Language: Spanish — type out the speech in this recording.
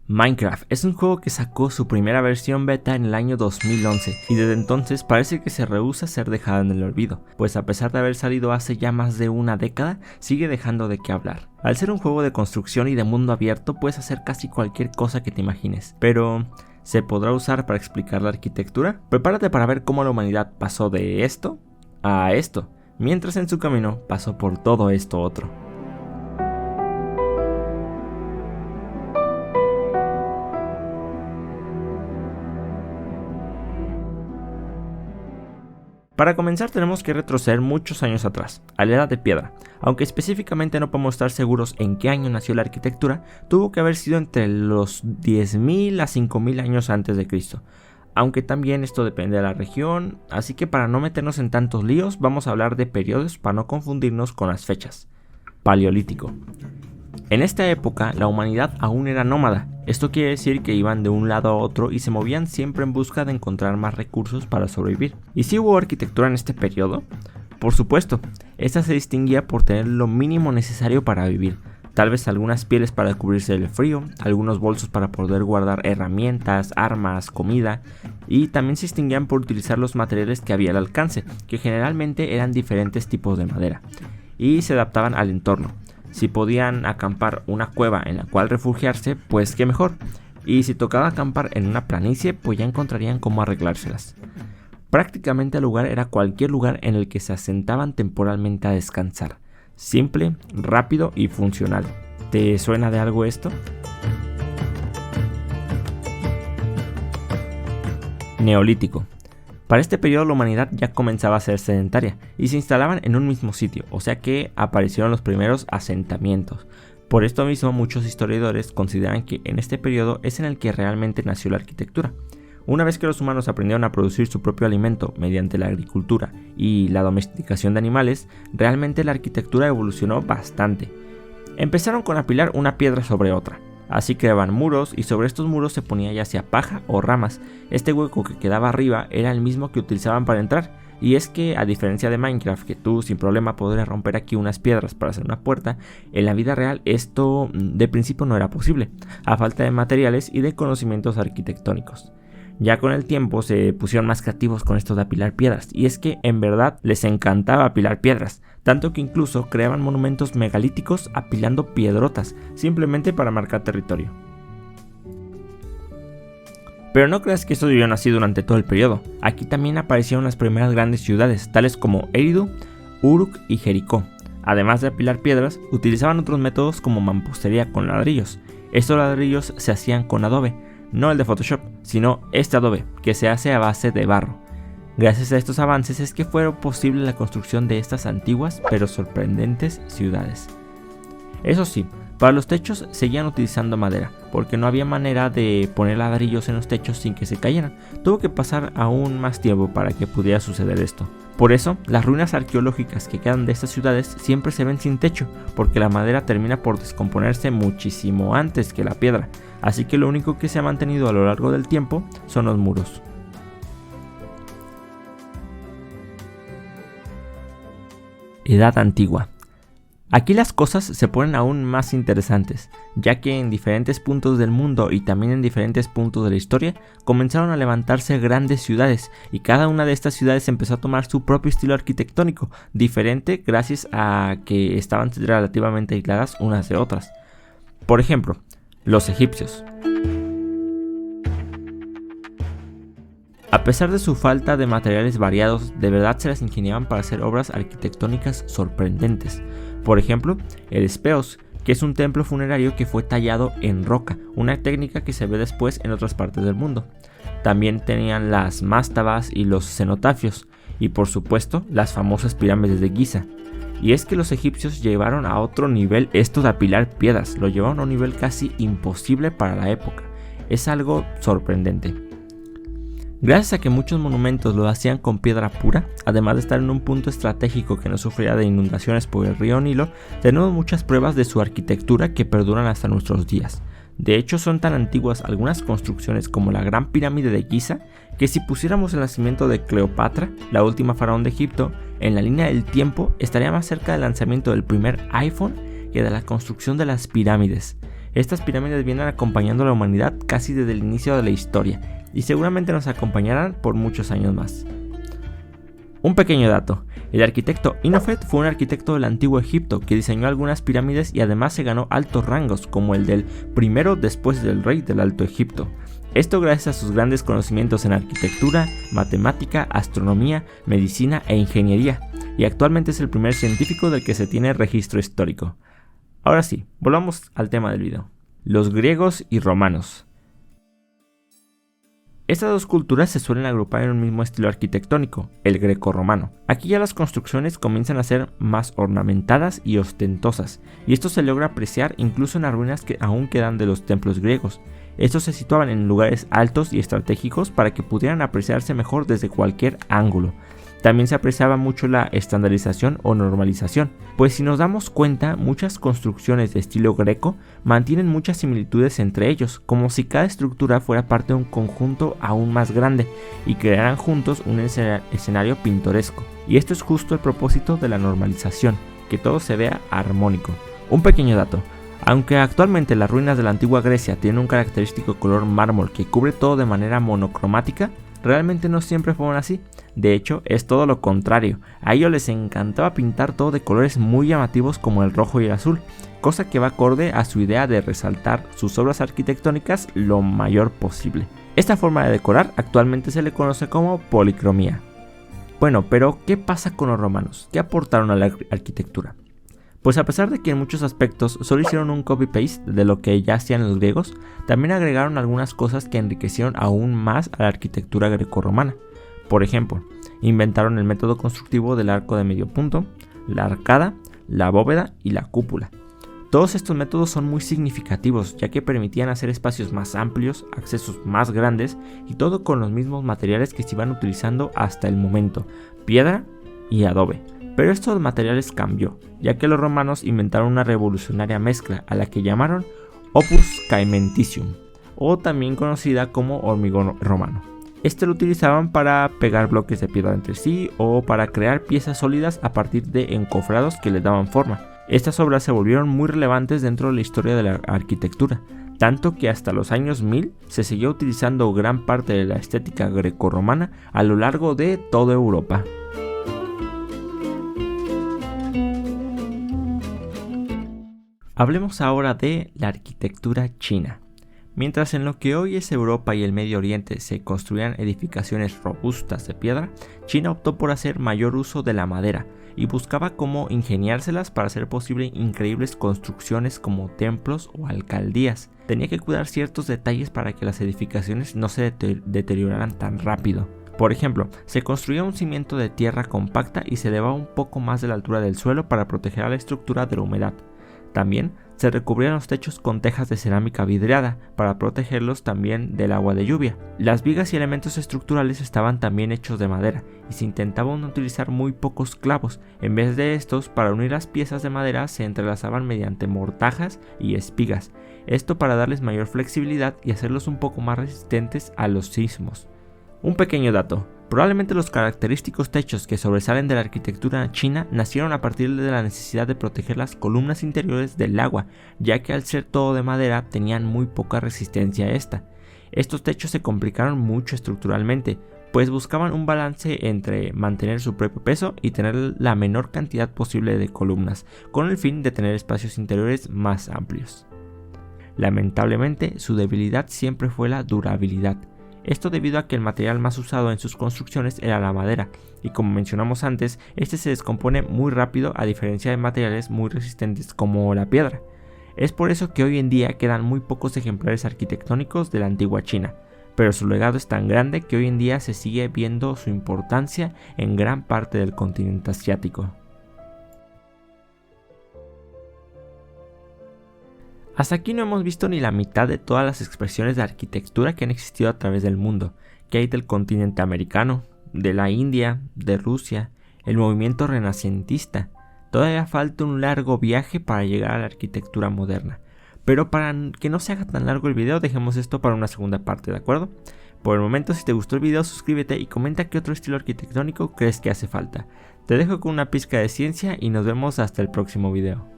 Minecraft es un juego que sacó su primera versión beta en el año 2011 y desde entonces parece que se rehúsa a ser dejada en el olvido, pues a pesar de haber salido hace ya más de una década, sigue dejando de qué hablar. Al ser un juego de construcción y de mundo abierto puedes hacer casi cualquier cosa que te imagines, pero ¿se podrá usar para explicar la arquitectura? Prepárate para ver cómo la humanidad pasó de esto a esto, mientras en su camino pasó por todo esto otro. Para comenzar tenemos que retroceder muchos años atrás, a la Edad de Piedra. Aunque específicamente no podemos estar seguros en qué año nació la arquitectura, tuvo que haber sido entre los 10.000 a 5.000 años antes de Cristo. Aunque también esto depende de la región, así que para no meternos en tantos líos vamos a hablar de periodos para no confundirnos con las fechas. Paleolítico. En esta época la humanidad aún era nómada, esto quiere decir que iban de un lado a otro y se movían siempre en busca de encontrar más recursos para sobrevivir. ¿Y si hubo arquitectura en este periodo? Por supuesto, esta se distinguía por tener lo mínimo necesario para vivir, tal vez algunas pieles para cubrirse del frío, algunos bolsos para poder guardar herramientas, armas, comida, y también se distinguían por utilizar los materiales que había al alcance, que generalmente eran diferentes tipos de madera, y se adaptaban al entorno. Si podían acampar una cueva en la cual refugiarse, pues qué mejor. Y si tocaba acampar en una planicie, pues ya encontrarían cómo arreglárselas. Prácticamente el lugar era cualquier lugar en el que se asentaban temporalmente a descansar. Simple, rápido y funcional. ¿Te suena de algo esto? Neolítico. Para este periodo la humanidad ya comenzaba a ser sedentaria y se instalaban en un mismo sitio, o sea que aparecieron los primeros asentamientos. Por esto mismo muchos historiadores consideran que en este periodo es en el que realmente nació la arquitectura. Una vez que los humanos aprendieron a producir su propio alimento mediante la agricultura y la domesticación de animales, realmente la arquitectura evolucionó bastante. Empezaron con apilar una piedra sobre otra. Así creaban muros y sobre estos muros se ponía ya sea paja o ramas. Este hueco que quedaba arriba era el mismo que utilizaban para entrar. Y es que a diferencia de Minecraft, que tú sin problema podrías romper aquí unas piedras para hacer una puerta, en la vida real esto de principio no era posible, a falta de materiales y de conocimientos arquitectónicos. Ya con el tiempo se pusieron más creativos con esto de apilar piedras, y es que en verdad les encantaba apilar piedras, tanto que incluso creaban monumentos megalíticos apilando piedrotas, simplemente para marcar territorio. Pero no creas que esto vivió así durante todo el periodo, aquí también aparecieron las primeras grandes ciudades, tales como Eridu, Uruk y Jericó. Además de apilar piedras, utilizaban otros métodos como mampostería con ladrillos. Estos ladrillos se hacían con adobe, no el de Photoshop, sino este adobe, que se hace a base de barro. Gracias a estos avances es que fue posible la construcción de estas antiguas pero sorprendentes ciudades. Eso sí, para los techos seguían utilizando madera, porque no había manera de poner ladrillos en los techos sin que se cayeran. Tuvo que pasar aún más tiempo para que pudiera suceder esto. Por eso, las ruinas arqueológicas que quedan de estas ciudades siempre se ven sin techo, porque la madera termina por descomponerse muchísimo antes que la piedra, así que lo único que se ha mantenido a lo largo del tiempo son los muros. Edad Antigua. Aquí las cosas se ponen aún más interesantes, ya que en diferentes puntos del mundo y también en diferentes puntos de la historia comenzaron a levantarse grandes ciudades y cada una de estas ciudades empezó a tomar su propio estilo arquitectónico, diferente gracias a que estaban relativamente aisladas unas de otras. Por ejemplo, los egipcios. A pesar de su falta de materiales variados, de verdad se las ingeniaban para hacer obras arquitectónicas sorprendentes. Por ejemplo, el Speos, que es un templo funerario que fue tallado en roca, una técnica que se ve después en otras partes del mundo. También tenían las mástabas y los cenotafios, y por supuesto las famosas pirámides de Giza. Y es que los egipcios llevaron a otro nivel esto de apilar piedras, lo llevaron a un nivel casi imposible para la época. Es algo sorprendente. Gracias a que muchos monumentos lo hacían con piedra pura, además de estar en un punto estratégico que no sufría de inundaciones por el río Nilo, tenemos muchas pruebas de su arquitectura que perduran hasta nuestros días. De hecho, son tan antiguas algunas construcciones como la Gran Pirámide de Giza, que si pusiéramos el nacimiento de Cleopatra, la última faraón de Egipto, en la línea del tiempo, estaría más cerca del lanzamiento del primer iPhone que de la construcción de las pirámides. Estas pirámides vienen acompañando a la humanidad casi desde el inicio de la historia y seguramente nos acompañarán por muchos años más. Un pequeño dato: el arquitecto Inhofet fue un arquitecto del antiguo Egipto que diseñó algunas pirámides y además se ganó altos rangos como el del primero después del rey del Alto Egipto. Esto gracias a sus grandes conocimientos en arquitectura, matemática, astronomía, medicina e ingeniería, y actualmente es el primer científico del que se tiene registro histórico. Ahora sí, volvamos al tema del video: los griegos y romanos. Estas dos culturas se suelen agrupar en un mismo estilo arquitectónico, el greco-romano. Aquí ya las construcciones comienzan a ser más ornamentadas y ostentosas, y esto se logra apreciar incluso en las ruinas que aún quedan de los templos griegos. Estos se situaban en lugares altos y estratégicos para que pudieran apreciarse mejor desde cualquier ángulo. También se apreciaba mucho la estandarización o normalización, pues si nos damos cuenta, muchas construcciones de estilo greco mantienen muchas similitudes entre ellos, como si cada estructura fuera parte de un conjunto aún más grande y crearan juntos un escenario pintoresco. Y esto es justo el propósito de la normalización, que todo se vea armónico. Un pequeño dato: aunque actualmente las ruinas de la antigua Grecia tienen un característico color mármol que cubre todo de manera monocromática, realmente no siempre fueron así. De hecho, es todo lo contrario. A ellos les encantaba pintar todo de colores muy llamativos como el rojo y el azul, cosa que va acorde a su idea de resaltar sus obras arquitectónicas lo mayor posible. Esta forma de decorar actualmente se le conoce como policromía. Bueno, pero ¿qué pasa con los romanos? ¿Qué aportaron a la arquitectura? Pues a pesar de que en muchos aspectos solo hicieron un copy-paste de lo que ya hacían los griegos, también agregaron algunas cosas que enriquecieron aún más a la arquitectura grecorromana. Por ejemplo, inventaron el método constructivo del arco de medio punto, la arcada, la bóveda y la cúpula. Todos estos métodos son muy significativos, ya que permitían hacer espacios más amplios, accesos más grandes y todo con los mismos materiales que se iban utilizando hasta el momento: piedra y adobe. Pero estos materiales cambió, ya que los romanos inventaron una revolucionaria mezcla a la que llamaron opus caementicium, o también conocida como hormigón romano. Este lo utilizaban para pegar bloques de piedra entre sí o para crear piezas sólidas a partir de encofrados que les daban forma. Estas obras se volvieron muy relevantes dentro de la historia de la arquitectura, tanto que hasta los años 1000 se siguió utilizando gran parte de la estética grecorromana a lo largo de toda Europa. Hablemos ahora de la arquitectura china. Mientras en lo que hoy es Europa y el Medio Oriente se construían edificaciones robustas de piedra, China optó por hacer mayor uso de la madera y buscaba cómo ingeniárselas para hacer posible increíbles construcciones como templos o alcaldías. Tenía que cuidar ciertos detalles para que las edificaciones no se deterioraran tan rápido. Por ejemplo, se construía un cimiento de tierra compacta y se elevaba un poco más de la altura del suelo para proteger a la estructura de la humedad. También se recubrían los techos con tejas de cerámica vidriada para protegerlos también del agua de lluvia. Las vigas y elementos estructurales estaban también hechos de madera y se intentaban utilizar muy pocos clavos. En vez de estos, para unir las piezas de madera se entrelazaban mediante mortajas y espigas. Esto para darles mayor flexibilidad y hacerlos un poco más resistentes a los sismos. Un pequeño dato: probablemente los característicos techos que sobresalen de la arquitectura china nacieron a partir de la necesidad de proteger las columnas interiores del agua, ya que al ser todo de madera tenían muy poca resistencia a esta. Estos techos se complicaron mucho estructuralmente, pues buscaban un balance entre mantener su propio peso y tener la menor cantidad posible de columnas, con el fin de tener espacios interiores más amplios. Lamentablemente, su debilidad siempre fue la durabilidad. Esto debido a que el material más usado en sus construcciones era la madera, y como mencionamos antes, este se descompone muy rápido a diferencia de materiales muy resistentes como la piedra. Es por eso que hoy en día quedan muy pocos ejemplares arquitectónicos de la antigua China, pero su legado es tan grande que hoy en día se sigue viendo su importancia en gran parte del continente asiático. Hasta aquí no hemos visto ni la mitad de todas las expresiones de arquitectura que han existido a través del mundo, que hay del continente americano, de la India, de Rusia, el movimiento renacentista. Todavía falta un largo viaje para llegar a la arquitectura moderna, pero para que no se haga tan largo el video, dejemos esto para una segunda parte, ¿de acuerdo? Por el momento, si te gustó el video, suscríbete y comenta qué otro estilo arquitectónico crees que hace falta. Te dejo con una pizca de ciencia y nos vemos hasta el próximo video.